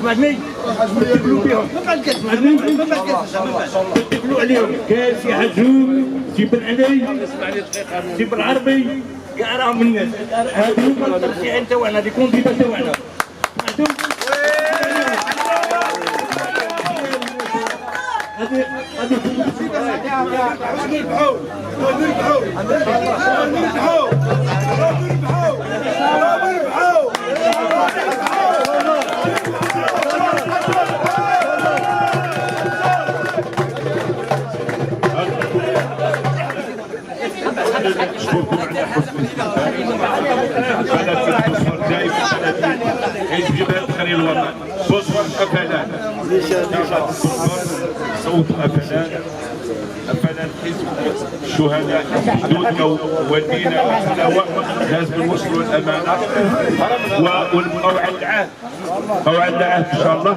سمعتني؟ تقبلوا بهم تقبلوا عليهم كاس سي حجوم سي بن علي سي بن عربي كاع راهم الناس هادو هما المرشحين تاعنا لي كونديدا تاعنا سمعتوا؟ نشكركم على حسن الاستماع. جاي حزب جبهة تحرير الوطن بوصفة أفلان صوت أفلان حزب الشهداء حدودنا ودينا الحلاوة لازم نوصلوا الأمانة ونبقوا على العهد إن شاء الله.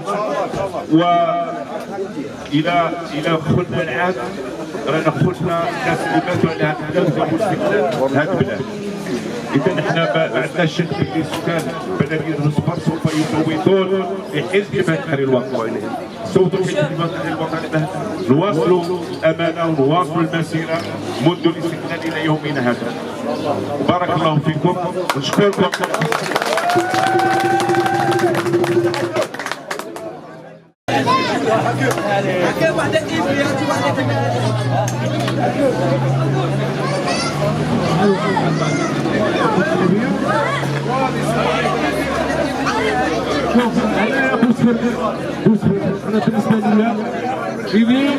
وإذا خذنا العهد رانا خذنا الناس اللي ماتوا على هذا البلاد واستقلال هذا البلاد. إذا احنا ما عندناش شك في سكان بلدية الصفر سوف يصوتون لحزب جبهة تحرير الوطن. صوتوا في حزب جبهة تحرير الوطن نواصلوا الأمانة ونواصلوا المسيرة منذ الاستقلال إلى يومنا هذا. بارك الله فيكم ونشكركم. أنا بالنسبة لي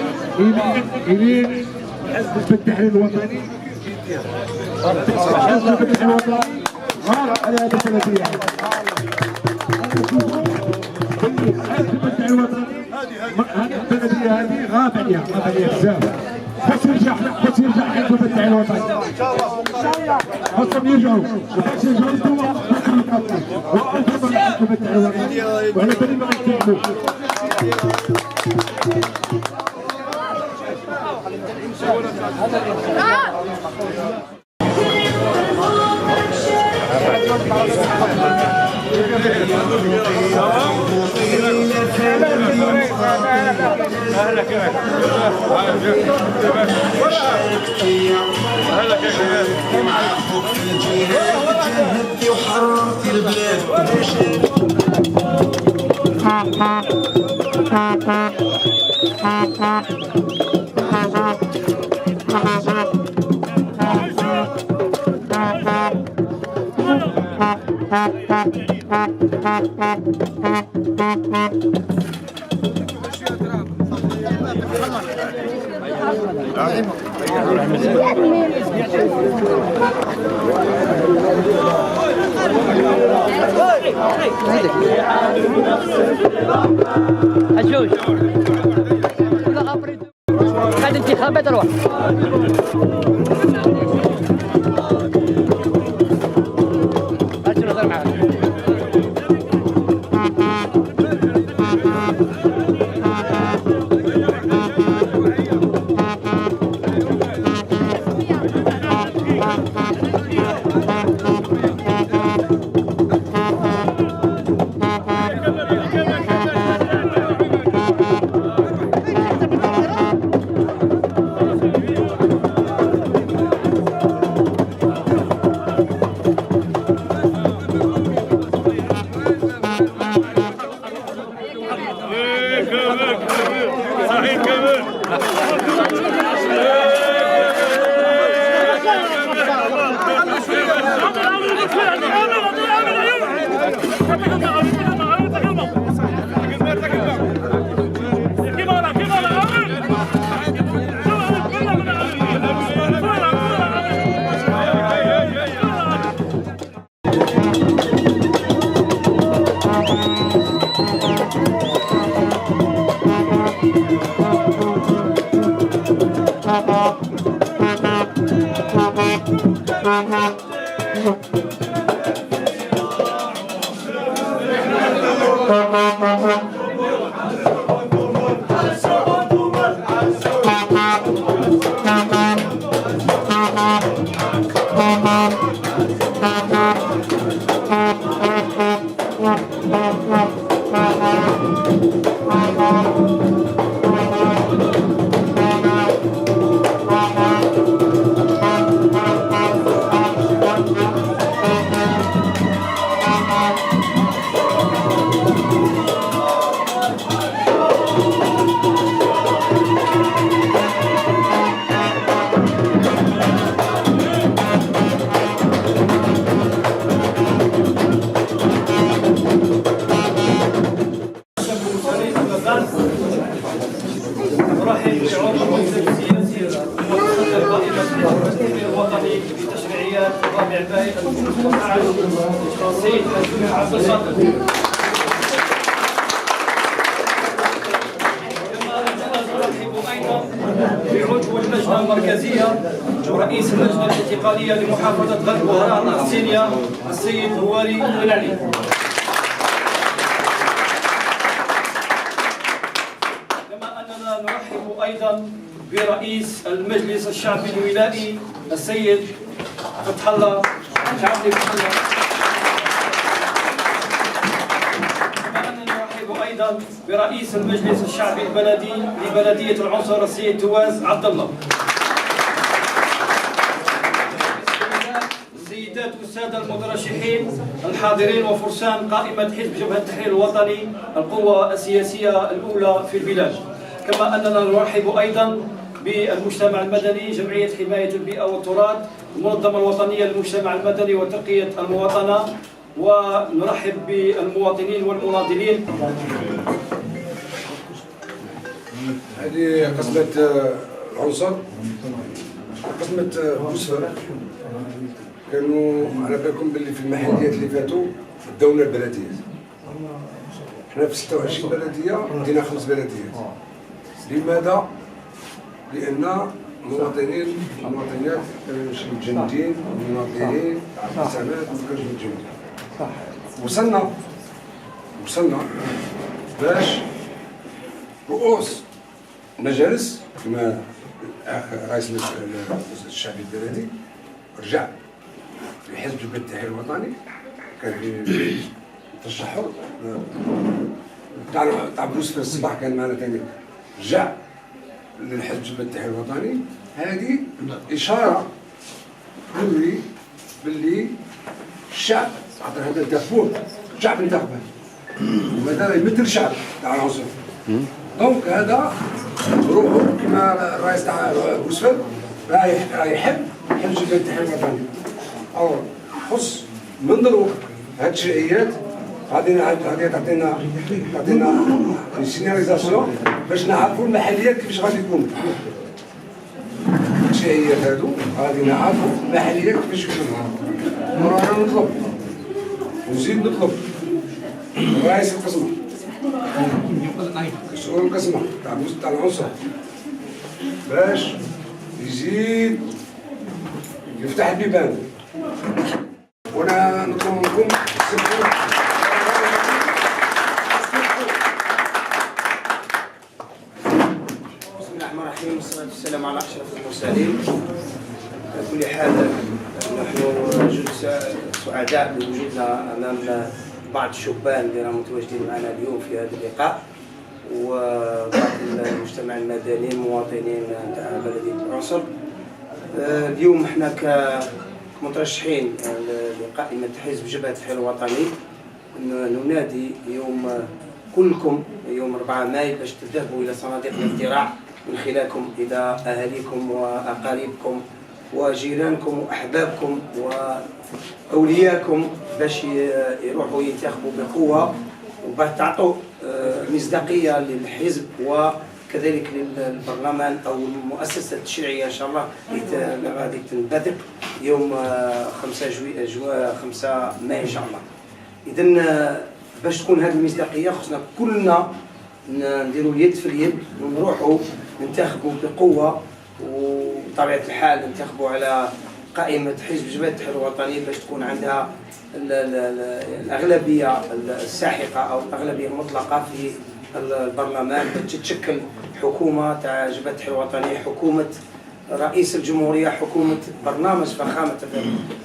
يمين حزب التحرير الوطني حزب التحرير الوطني غار على هذه البلدية. حزب التحرير الوطني هذه البلدية هذه غاب عليها بزاف. بس يرجع حزب التحرير الوطني خاصهم يرجعوا وباش يرجعوا انتوما وقفوا مع حزب التحرير الوطني وعلى بالي ما غيكملوا. حجوج بعد انتخابات روح نرحب بعضو المكتب السياسي ومتصدر قائمة التمثيل الوطني لتشريعيات الرابع ماي 2015 السيد الدكتور عبد الصادق. كما نرحب ايضا بعضو اللجنة المركزية ورئيس اللجنة الانتقالية لمحافظة غرب وهران السينيا السيد هواري العلي. نرحب ايضا برئيس المجلس الشعبي الولائي السيد فتح الله شعبي فتح الله. كما اننا نرحب ايضا برئيس المجلس الشعبي البلدي لبلديه العنصر السيد تواز عبد الله. السيدات والساده المترشحين الحاضرين وفرسان قائمه حزب جبهه التحرير الوطني القوه السياسيه الاولى في البلاد. كما أننا نرحب أيضا بالمجتمع المدني، جمعية حماية البيئة والتراث، المنظمة الوطنية للمجتمع المدني وترقية المواطنة، ونرحب بالمواطنين والمناضلين. هذه قسمة العنصر، قسمة بوسفر. كانوا على بالكم باللي في المحليات اللي فاتوا داونا البلديات. احنا في 26 بلدية دينا 5 بلديات. لماذا؟ لأن المواطنين والمواطنات كانوا متجندين مناضلين سمات ما كانوش متجندين. وصلنا باش رؤوس مجالس كما رئيس الشعبي البلدي رجع لحزب جبهة التحرير الوطني، كان ترشحوا تاع بروس في الصباح كان معنا ثاني رجع للحزب جبهة التحرير الوطني. هذه إشارة توري باللي الشعب خاطر هذا الدافور الشعب انتخبه وهذا يمثل الشعب تاع العنصر. دونك هذا روحه كما الرئيس تاع بوسفل راه يحب حزب جبهة التحرير الوطني. أو خص من ضروري هاد التشريعيات غادي تعطينا سيناريزاسيون باش نعرفوا المحليات كيفاش غادي تكون. التشريعيات هادو غادي نعرفوا المحليات كيفاش يكونوا. ورانا نطلب ونزيد نطلب رئيس القسمة مسؤول القسمة تاع العنصر باش يزيد يفتح البيبان. وانا نطلب منكم والصلاة والسلام على أشرف المرسلين. على كل حال نحن جد سعداء بوجودنا أمام بعض الشبان اللي راهم متواجدين معنا اليوم في هذا اللقاء، وبعض المجتمع المدني المواطنين تاع بلدية العنصر. اليوم احنا كمترشحين لقائمة حزب جبهة التحرير الوطني ننادي يوم كلكم يوم 4 ماي باش تذهبوا إلى صناديق الاقتراع من خلالكم إلى أهاليكم وأقاربكم وجيرانكم وأحبابكم وأولياءكم باش يروحوا ينتخبوا بقوة وبعد تعطوا مصداقية للحزب وكذلك للبرلمان أو المؤسسة التشريعية إن شاء الله غادي تنبثق يوم 5 ماي إن شاء الله. إذن باش تكون هذه المصداقية خصنا كلنا نديروا اليد في اليد ونروحوا ننتخبوا بقوة، وبطبيعة الحال ننتخبوا على قائمة حزب جبهة التحرير الوطني باش تكون عندها الأغلبية الساحقة أو الأغلبية المطلقة في البرلمان، تتشكل حكومة تاع جبهة التحرير الوطني، حكومة رئيس الجمهورية، حكومة برنامج فخامة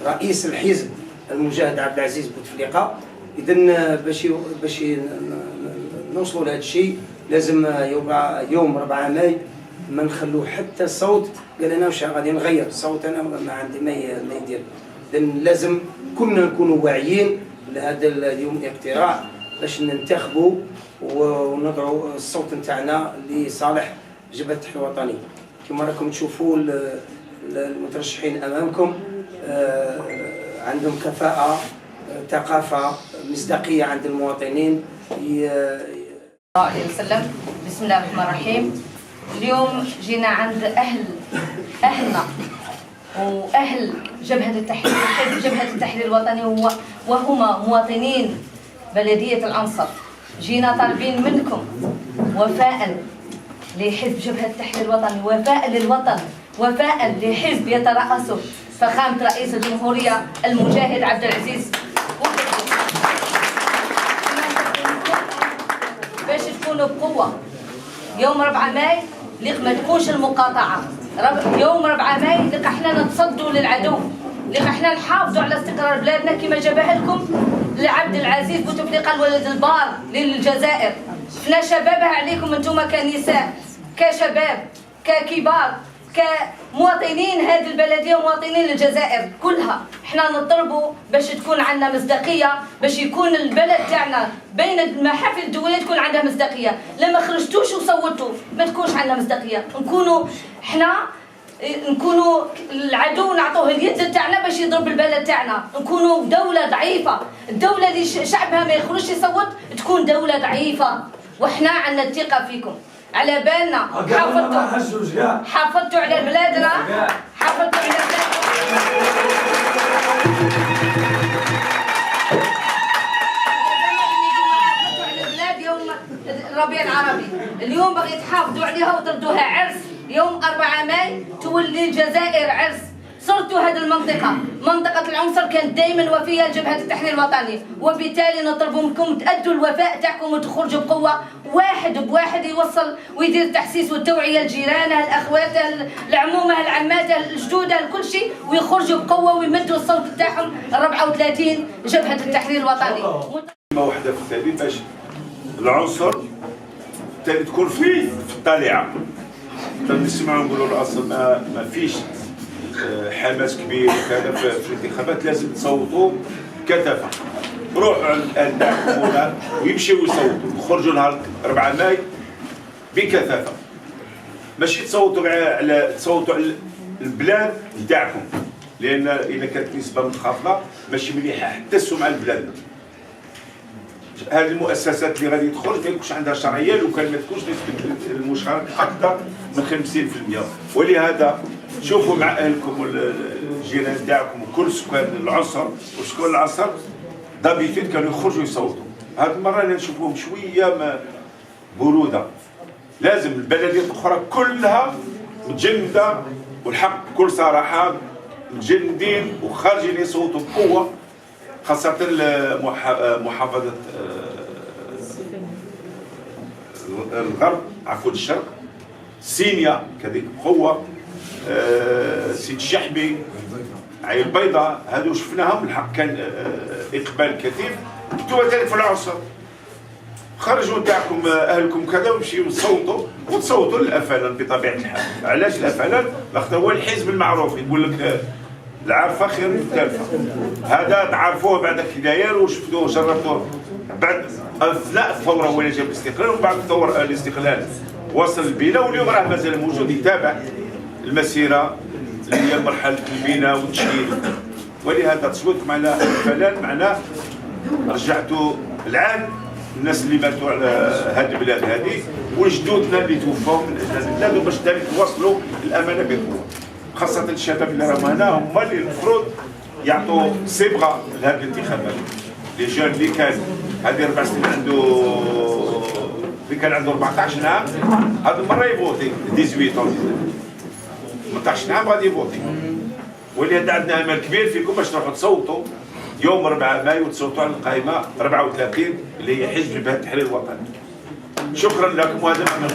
رئيس الحزب المجاهد عبد العزيز بوتفليقة. إذن باش نوصلوا لهذا الشيء لازم يبقى يوم 4 ماي ما نخلو حتى صوت قال انا واش غادي نغير الصوت، انا ما عندي ما يدير. إذن لازم كلنا نكونوا واعيين لهذا اليوم الاقتراع باش ننتخبوا ونضعوا الصوت نتاعنا لصالح جبهة التحرير الوطني. كما راكم تشوفوا المترشحين امامكم عندهم كفاءة، ثقافة، مصداقية عند المواطنين. وسلم. بسم الله الرحمن الرحيم. اليوم جينا عند أهلنا وأهل جبهة التحرير، حزب جبهة التحرير الوطني، وهما مواطنين بلدية العنصر. جينا طالبين منكم وفاء لحزب جبهة التحرير الوطني، وفاء للوطن، وفاء لحزب يترأسه فخامة رئيس الجمهورية المجاهد عبد العزيز، باش تكونوا بقوة. يوم 4 ماي ليق ما تكونش المقاطعة، يوم 4 ماي ليق احنا نتصدوا للعدو، ليق احنا نحافظوا على استقرار بلادنا كما جابها لكم لعبد العزيز بوتفليقة الولد البار للجزائر. حنا شبابها عليكم انتم كنساء، كشباب، ككبار، كمواطنين هذه البلديه ومواطنين الجزائر كلها. احنا نطلبوا باش تكون عندنا مصداقيه، باش يكون البلد تاعنا بين المحافل الدوليه تكون عندها مصداقيه. لما خرجتوش وصوتوا ما تكونش عندنا مصداقيه، نكونوا العدو نعطوه اليد تاعنا باش يضرب البلد تاعنا، نكونوا دولة ضعيفة. الدولة اللي شعبها ما يخرجش يصوت تكون دولة ضعيفة، وإحنا عندنا الثقة فيكم. على بالنا حافظتوا على بلادنا، حافظتوا على البلاد يوم الربيع العربي. اليوم باغي تحافظوا عليها وتردوها عرس. يوم 4 ماي تولي الجزائر عرس. صرتوا هذه المنطقة، منطقة العنصر كانت دائما وفية لجبهة التحرير الوطني، وبالتالي نطلب منكم تأدوا الوفاء تاعكم وتخرجوا بقوة، واحد بواحد يوصل ويدير التحسيس والتوعية لجيرانه، لأخواته، لعمومه، لعماته، لجدوده، لكل شيء، ويخرجوا بقوة ويمدوا الصوت تاعهم 34 جبهة التحرير الوطني. كلمة واحدة في التالي باش العنصر تكون في الطليعة. نسمعوا نقولوا الاصل ما فيش حماس كبير وكذا في الانتخابات، لازم تصوتوا كثافه. روحوا عند دعمونا ويمشيوا يصوتوا، يخرجوا نهار 4 ماي بكثافه، ماشي تصوتوا على البلاد نتاعكم، لان اذا كانت نسبه منخفضه ماشي مليحه حتى السمعه لبلادنا. هذه المؤسسات اللي غادي تخرج ما يكونش عندها شرعيه، لو كان ما تكونش نسبه المشاركه اكثر من 50%. ولهذا شوفوا مع اهلكم والجيران تاعكم وكل سكان العنصر وسكان العنصر ضابطين كانوا يخرجوا يصوتوا. هذه المره اللي نشوفوهم شويه بروده. لازم البلديات الاخرى كلها متجنده، والحق بكل صراحه متجندين وخارجين يصوتوا بقوه، خاصة محافظة الغرب، عفوا الشرق، سينيا كذلك بقوة، سيد الشحبي، عين البيضاء، هذو شفناهم الحق كان إقبال كثير. انتم ذلك في العنصر خرجوا تاعكم أهلكم كذا ومشيوا وتصوتوا للأفلال بطبيعة الحال. علاش الأفلال؟ لاخاطر هو الحزب المعروف يقول لك العارفه خير من التالفه. هذا تعرفوه بعد الهدايا وشفتوه وجربتوه بعد اثناء الثوره وين جاب الاستقلال، وبعد الثوره الاستقلال وصل البناء، واليوم راه مازال موجود يتابع المسيره اللي هي مرحله البناء والتشكيل. ولهذا تصويتكم على الفلان معناه رجعتوا العام الناس اللي ماتوا على هذه البلاد هذه وجدودنا اللي توفوا من اجل هذه البلاد، وباش ذلك يوصلوا الامانه بقوه. خاصة الشباب اللي راهم هنا هما اللي المفروض يعطوا صبغة لهذه الانتخابات. لي جون اللي كان هذه 4 سنين اللي كان عنده 14 عام هذه المرة يفوتي 18 عام غادي يفوتي. ولهذا عندنا امل كبير فيكم باش تروحوا تصوتوا يوم 4 مايو وتصوتوا على القائمه 34 اللي هي حزب جبهه التحرير الوطني. شكرا لكم وهذا معنى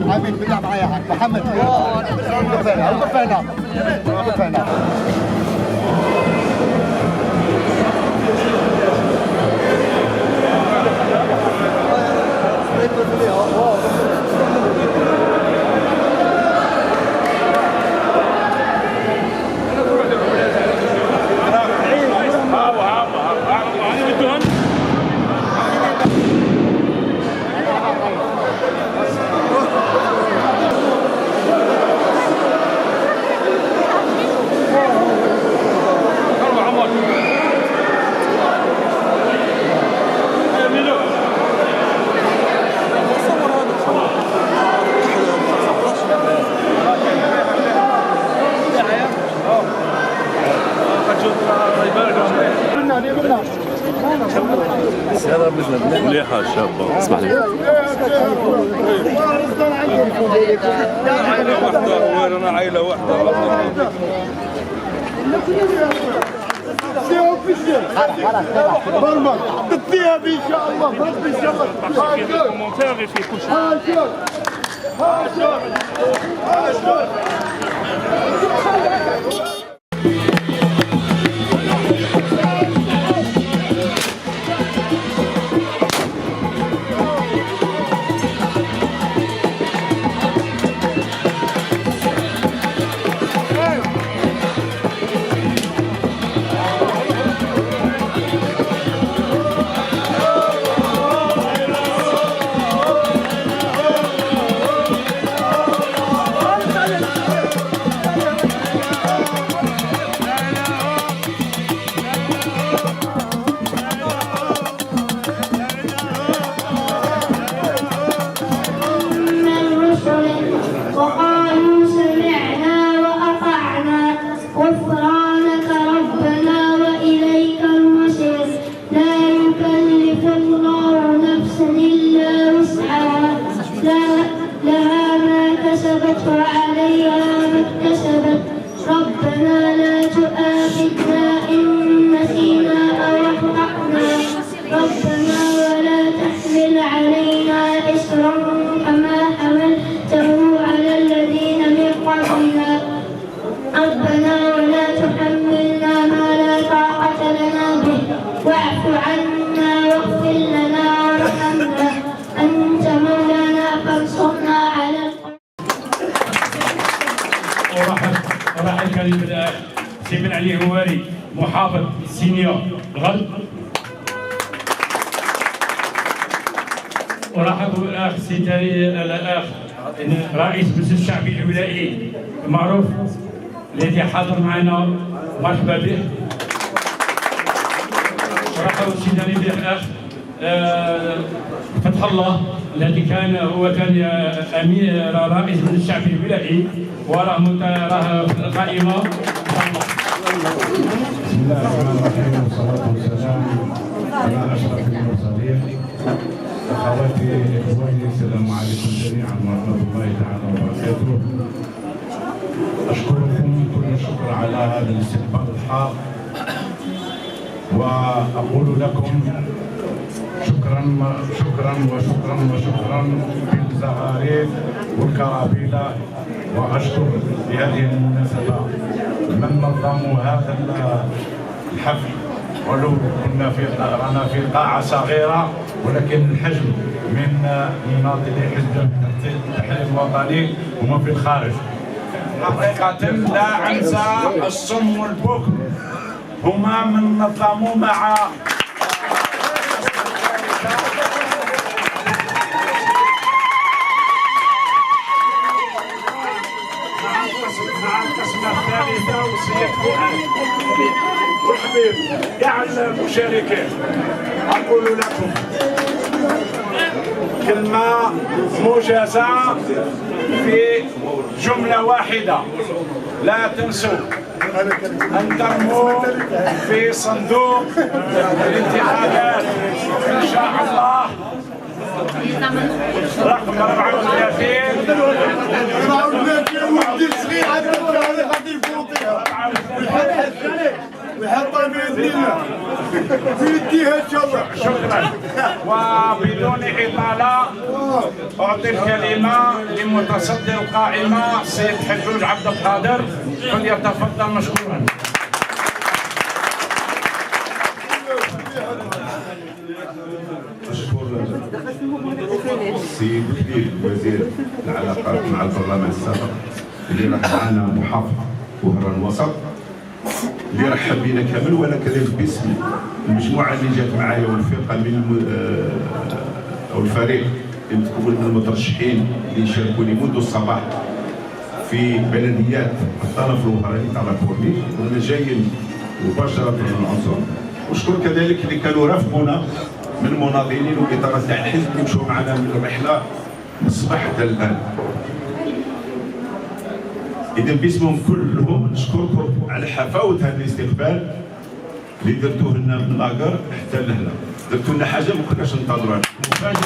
حبيبي بالله معايا محمد وقف هنا مليحة شابة. اسمح لي. عائلة واحدة وين أنا عائلة واحدة. برمج تديها ان شاء الله بربي ان شاء الله. سي علي هواري محافظ سينيور الغرب. ورحب بالاخ الاخ رئيس المجلس الشعبي الولائي المعروف الذي حاضر معنا، مرحبا به. ورحب سيدنا بالاخ فتح الله الذي كان هو كان امير رئيس الشعب الولائي وراه في القائمه. بسم الله الرحمن الرحيم والصلاه والسلام على اشرف المرسلين. اخواتي اخواني السلام عليكم جميعا ورحمه الله تعالى وبركاته. اشكركم كل الشكر على هذا الاستقبال الحار، واقول لكم شكرا شكرا وشكرا وشكرا بالزغاريد والكرابيله. واشكر بهذه المناسبه من نظموا هذا الحفل، ولو كنا رانا في قاعه صغيره ولكن الحجم من مناضلي حزب التحرير الوطني هما في الخارج. حقيقه لا انسى الصم والبكم، هما من نظموا مع القسمة الثالثة وسيد فؤاد وحبيب كاع المشاركين. أقول لكم كلمة موجزة في جملة واحدة: لا تنسوا أن ترموا في صندوق الانتخابات إن شاء الله رقم 34 ويحطها باذن الله في يديها ان شاء الله. شكرا. وبدون اطاله اعطي الكلمه لمتصدر القائمه السيد حجوج عبد القادر، فليتفضل مشكورا. أشكر السيد وزير العلاقات مع البرلمان السابق اللي راح معنا محافظ وهران الوسط اللي رحب بنا كامل، وانا كذلك باسم المجموعه اللي جات معايا والفرقه من او الفريق اللي متكون من المترشحين اللي شاركوني منذ الصباح في بلديات الطرف الوهراني تاع الكورنيش، وانا جايين مباشره من العنصر. ونشكر كذلك اللي كانوا رافقونا من مناضلين واداره تاع الحزب اللي مشوا معنا من الرحله من الصباح حتى الان. إذا باسمهم كلهم نشكركم على حفاوة هذا الاستقبال اللي درتوه لنا من لاكار حتى لهنا، درتوا لنا حاجة ما كناش ننتظروها، مفاجأة.